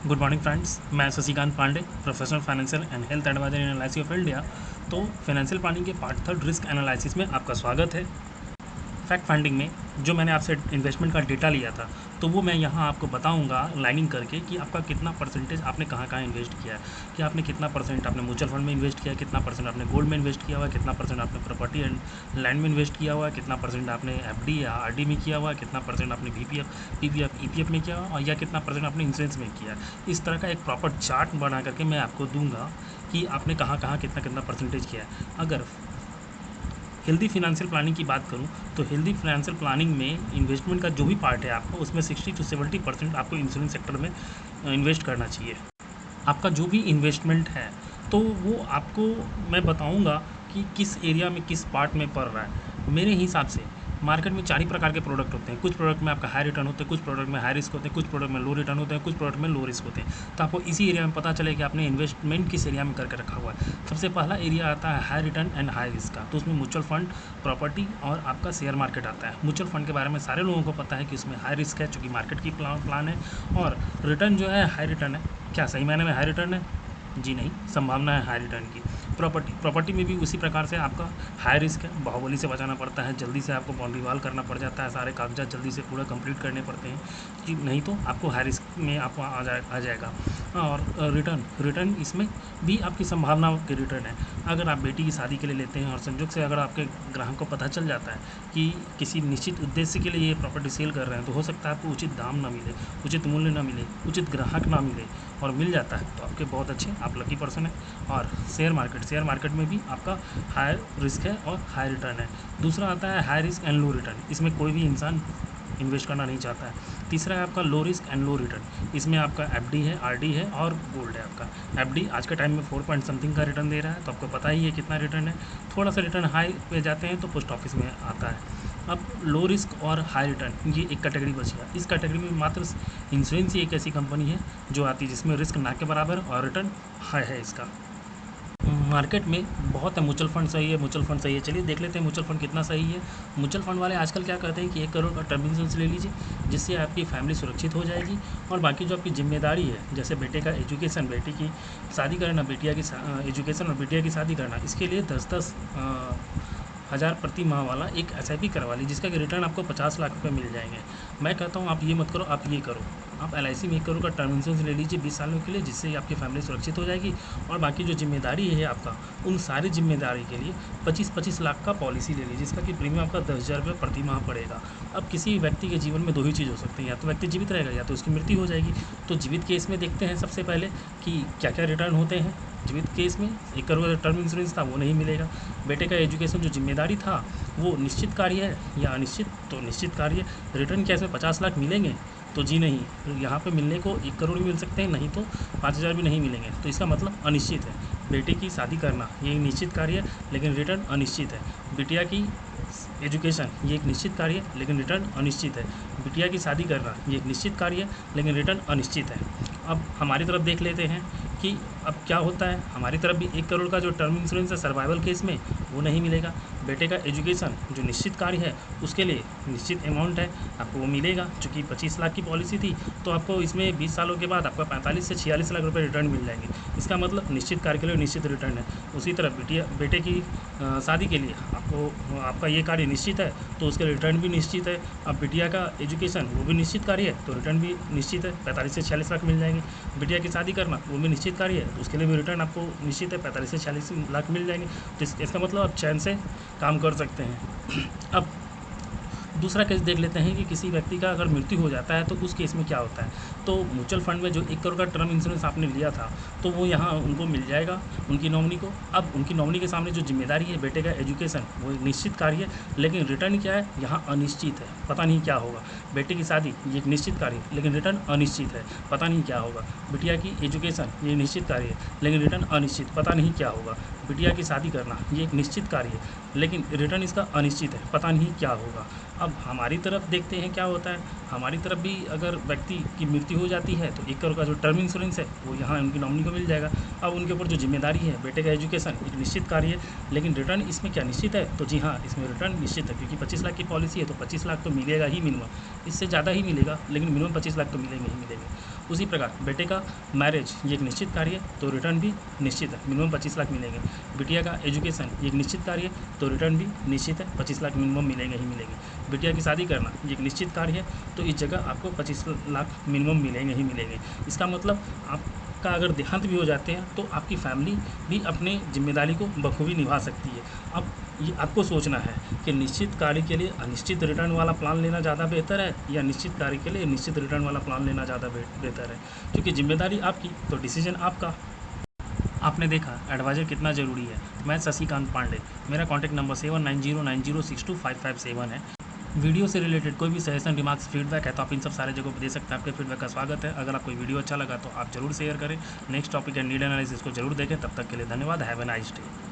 Good morning friends, मैं Shashikant Pandey, professional financial and health advisor in LIC of India. तो financial planning के part third risk analysis में आपका स्वागत है। फैक्ट फाइंडिंग में जो मैंने आपसे इन्वेस्टमेंट का डेटा लिया था, तो वो मैं यहाँ आपको बताऊँगा लाइनिंग करके कि आपका कितना परसेंटेज आपने कहाँ कहाँ इन्वेस्ट किया है, कि आपने कितना परसेंट आपने म्यूचुअल फंड में इन्वेस्ट किया है, कितना परसेंट आपने गोल्ड में इन्वेस्ट किया हुआ है, कितना परसेंट आपने प्रॉपर्टी एंड लैंड में इन्वेस्ट किया हुआ है, कितना परसेंट आपने एफडी या आरडी में किया हुआ है, कितना परसेंट आपने पीपीएफ ईपीएफ में किया हुआ है, या कितना परसेंट आपने इंश्योरेंस में किया है। इस तरह का एक प्रॉपर चार्ट बना करके मैं आपको दूंगा कि आपने कहाँ कहाँ कितना कितना परसेंटेज किया है। अगर हेल्दी फाइनेंशियल प्लानिंग की बात करूं तो हेल्दी फाइनेंशियल प्लानिंग में इन्वेस्टमेंट का जो भी पार्ट है आपको उसमें 60 to 70% आपको इंश्योरेंस सेक्टर में इन्वेस्ट करना चाहिए। आपका जो भी इन्वेस्टमेंट है तो वो आपको मैं बताऊंगा कि किस एरिया में किस पार्ट में पड़ रहा है। मेरे हिसाब से मार्केट में 4 ही प्रकार के प्रोडक्ट होते हैं। कुछ प्रोडक्ट में आपका हाई रिटर्न होते हैं, कुछ प्रोडक्ट में हाई रिस्क होते हैं, कुछ प्रोडक्ट में लो रिटर्न होते हैं, कुछ प्रोडक्ट में लो रिस्क होते हैं। तो आपको इसी एरिया में पता चले कि आपने इन्वेस्टमेंट किस एरिया में करके रखा हुआ है। सबसे पहला एरिया आता है high return and high risk का, तो उसमें म्यूचुअल फंड, प्रॉपर्टी और आपका शेयर मार्केट आता है। म्यूचुअल फंड के बारे में सारे लोगों को पता है कि उसमें हाई रिस्क है, चूँकि मार्केट की प्लान है, और रिटर्न जो है हाई रिटर्न है। क्या सही मायने में हाई रिटर्न है? जी नहीं, संभावना है हाई रिटर्न की। प्रॉपर्टी में भी उसी प्रकार से आपका हाई रिस्क है, बाहुबली से बचाना पड़ता है, जल्दी से आपको बाउंड्री वॉल करना पड़ जाता है, सारे कागजात जल्दी से पूरा कंप्लीट करने पड़ते हैं कि नहीं तो आपको हाई रिस्क में आपको आ जाएगा। और रिटर्न इसमें भी आपकी संभावना के रिटर्न है। अगर आप बेटी की शादी के लिए लेते हैं और संयोग से अगर आपके ग्राहक को पता चल जाता है कि किसी निश्चित उद्देश्य के लिए ये प्रॉपर्टी सेल कर रहे हैं, तो हो सकता है आपको उचित दाम ना मिले, उचित मूल्य ना मिले, उचित ग्राहक ना मिले, और मिल जाता है तो आपके बहुत अच्छे, आप लकी पर्सन है। और शेयर मार्केट में भी आपका हाई रिस्क है और हाई रिटर्न है। दूसरा आता है high risk and low return, इसमें कोई भी इंसान इन्वेस्ट करना नहीं चाहता है। तीसरा है आपका low risk and low return, इसमें आपका एफडी है, आरडी है और गोल्ड है। आपका एफडी आज के टाइम में 4 पॉइंट समथिंग का रिटर्न दे रहा है, तो आपको पता ही है कितना रिटर्न है। थोड़ा सा रिटर्न हाई पे जाते हैं तो पोस्ट ऑफिस में आता है। अब लो रिस्क और हाई रिटर्न, ये एक कैटेगरी बच गया। इस कैटेगरी में मात्र इंश्योरेंस ही एक ऐसी कंपनी है जो आती है जिसमें रिस्क ना के बराबर और रिटर्न हाई है इसका। मार्केट में बहुत है, म्यूचुअल फंड सही है, म्यूचुअल फंड सही है। चलिए देख लेते हैं म्यूचुअल फंड कितना सही है। म्यूचुअल फंड वाले आजकल क्या कहते हैं कि 1 करोड़ का टर्म इंश्योरेंस ले लीजिए, जिससे आपकी फैमिली सुरक्षित हो जाएगी, और बाकी जो आपकी जिम्मेदारी है, जैसे बेटे का एजुकेशन, बेटी की शादी करना, बेटिया की एजुकेशन और बेटिया की शादी करना, इसके लिए 10-10 हज़ार प्रति माह वाला एक SIP करवा ली, जिसका कि रिटर्न आपको 50 लाख रुपए मिल जाएंगे। मैं कहता हूँ आप ये मत करो, आप ये करो, आप LIC में 1 करोड़ का टर्म इंश्योरेंस ले लीजिए 20 सालों के लिए, जिससे आपकी फैमिली सुरक्षित हो जाएगी। और बाकी जो जिम्मेदारी है आपका, उन सारी जिम्मेदारी के लिए 25-25 लाख का पॉलिसी ले लीजिए, जिसका कि प्रीमियम आपका 10,000 रुपये प्रति माह पड़ेगा। अब किसी व्यक्ति के जीवन में 2 ही चीज़ हो सकती है, या तो व्यक्ति जीवित रहेगा या तो उसकी मृत्यु हो जाएगी। तो जीवित केस में देखते हैं सबसे पहले कि क्या क्या रिटर्न होते हैं। जीवित केस में 1 करोड़ का टर्म इंश्योरेंस था, वो नहीं मिलेगा। बेटे का एजुकेशन जो जिम्मेदारी था वो निश्चित कार्य है या अनिश्चित, तो निश्चित कार्य। रिटर्न क्या इसमें 50 लाख मिलेंगे? तो जी नहीं, यहाँ पे मिलने को 1 करोड़ मिल सकते हैं, नहीं तो 5,000 भी नहीं मिलेंगे, तो इसका मतलब अनिश्चित है। बेटे की शादी करना ये एक निश्चित कार्य है, लेकिन रिटर्न अनिश्चित है। बिटिया की एजुकेशन ये एक निश्चित कार्य है, लेकिन रिटर्न अनिश्चित है। बिटिया की शादी करना ये एक निश्चित कार्य है, लेकिन रिटर्न अनिश्चित है। अब हमारी तरफ देख लेते हैं कि अब क्या होता है। हमारी तरफ भी 1 करोड़ का जो टर्म इंश्योरेंस है सर्वाइवल केस में, वो नहीं मिलेगा। बेटे का एजुकेशन जो निश्चित कार्य है उसके लिए निश्चित अमाउंट है, आपको वो मिलेगा। चूँकि 25 लाख की पॉलिसी थी, तो आपको इसमें 20 सालों के बाद आपका 45 से 46 लाख रुपए रिटर्न मिल जाएंगे। इसका मतलब निश्चित कार्य के लिए निश्चित रिटर्न है। उसी तरह बेटे की शादी के लिए आपका ये कार्य निश्चित है, तो उसके रिटर्न भी निश्चित है। अब बिटिया का एजुकेशन वो भी निश्चित कार्य है, तो रिटर्न भी निश्चित है, 45 से 46 लाख मिल जाएंगे। बिटिया की शादी करना वो भी निश्चित कार्य है, तो उसके लिए भी रिटर्न आपको निश्चित है, 45 से 46 लाख मिल जाएंगे। तो इसका मतलब आप चैन से काम कर सकते हैं। अब दूसरा केस देख लेते हैं कि किसी व्यक्ति का अगर मृत्यु हो जाता है तो उस केस में क्या होता है। तो म्यूचुअल फंड में जो 1 करोड़ का टर्म इंश्योरेंस आपने लिया था, तो वो यहाँ उनको मिल जाएगा, उनकी नॉमिनी को। अब उनकी नॉमिनी के सामने जो जिम्मेदारी है बेटे का एजुकेशन, वो एक निश्चित कार्य है, लेकिन रिटर्न क्या है, यहाँ अनिश्चित है, पता नहीं क्या होगा। बेटे की शादी ये एक निश्चित कार्य है, लेकिन रिटर्न अनिश्चित है, पता नहीं क्या होगा। बिटिया की एजुकेशन ये निश्चित कार्य है, लेकिन रिटर्न अनिश्चित, पता नहीं क्या होगा। बिटिया की शादी करना ये एक निश्चित कार्य है, लेकिन रिटर्न इसका अनिश्चित है, पता नहीं क्या होगा। अब हमारी तरफ देखते हैं क्या होता है। हमारी तरफ भी अगर व्यक्ति की मृत्यु हो जाती है तो 1 करोड़ का जो टर्म इंश्योरेंस है वो यहाँ उनकी नॉमिनी को मिल जाएगा। अब उनके ऊपर जो जिम्मेदारी है बेटे का एजुकेशन एक निश्चित कार्य है, लेकिन रिटर्न इसमें क्या निश्चित है? तो जी हाँ, इसमें रिटर्न निश्चित है, क्योंकि 25 लाख की पॉलिसी है तो 25 लाख तो मिलेगा ही मिनिमम, इससे ज़्यादा ही मिलेगा, लेकिन मिनिमम 25 लाख तो मिलेंगे ही मिलेंगे। उसी प्रकार बेटे का मैरिज ये एक निश्चित कार्य है, तो रिटर्न भी निश्चित है, मिनिमम 25 लाख मिलेंगे। बिटिया का एजुकेशन ये एक निश्चित कार्य है, तो रिटर्न भी निश्चित है, 25 लाख मिनिमम मिलेंगे ही मिलेंगे। बिटिया की शादी करना ये एक निश्चित कार्य है, तो इस जगह आपको 25 लाख मिनिमम मिलेंगे ही मिलेंगे। इसका मतलब आपका अगर देहांत भी हो जाते हैं तो आपकी फैमिली भी अपने जिम्मेदारी को बखूबी निभा सकती है। अब ये आपको सोचना है कि निश्चित कार्य के लिए अनिश्चित रिटर्न वाला प्लान लेना ज़्यादा बेहतर है या निश्चित कार्य के लिए निश्चित रिटर्न वाला प्लान लेना ज़्यादा बेहतर है, क्योंकि जिम्मेदारी आपकी तो डिसीजन आपका। आपने देखा एडवाइज़र कितना ज़रूरी है। मैं शशिकांत पांडे, मेरा कॉन्टैक्ट नंबर 7990906255 है। वीडियो से रिलेटेड कोई भी सजेशन, रिमार्क्स, फीडबैक है तो आप इन सब सारे जगहों पर दे सकते हैं। आपके फीडबैक का स्वागत है। अगर आपको वीडियो अच्छा लगा तो आप जरूर शेयर करें। नेक्स्ट टॉपिक है नीड एनालिसिस को जरूर देखें। तब तक के लिए धन्यवाद। Have a nice day.